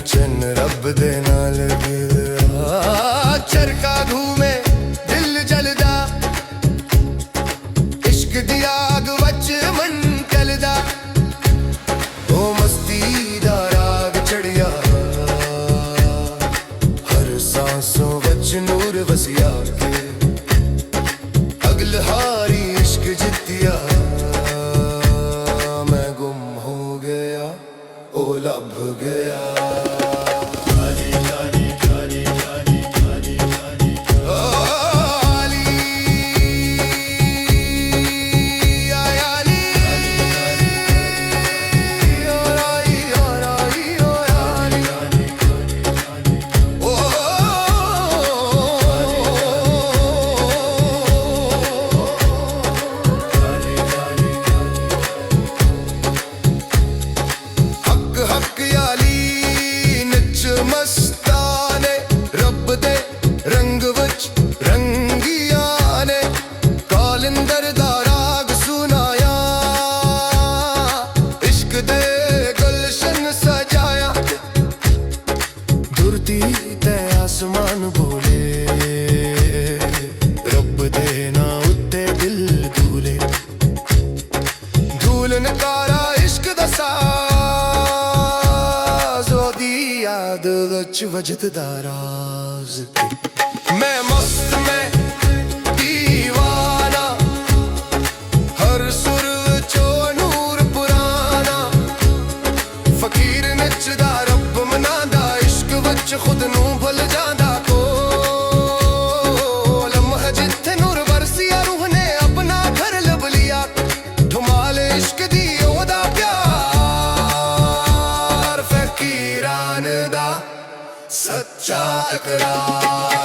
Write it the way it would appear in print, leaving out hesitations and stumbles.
चन रब दे नाल चरखा घूमे दिल जलदा इश्क दी आग वच मन टलदा ओ मस्ती दा राग चढ़िया हर सांसों वच नूर वसिया के अगल हारी इश्क जितिया मैं गुम हो गया ओ लब गया मस्ताने रब दे रंग वच रंगिया ने कालिंदर दा राग सुनाया इश्क दे गुलशन सजाया धरती ते आसमान बोले रब दे ना उत्ते दिल धूले धूलन कारा इश्क दा याद वच वजदा राज मैं मस्त में दीवाना हर सुर चो नूर पुराना फकीर नचदा रब मनादा इश्क वच खुद नू भुल जांदा को लम्हा जिथे नूर बरसिया रूह ने अपना घर लब लिया धुमाल इश्क दी ओदा प्यार फकीरान दा सच्चा इकरार।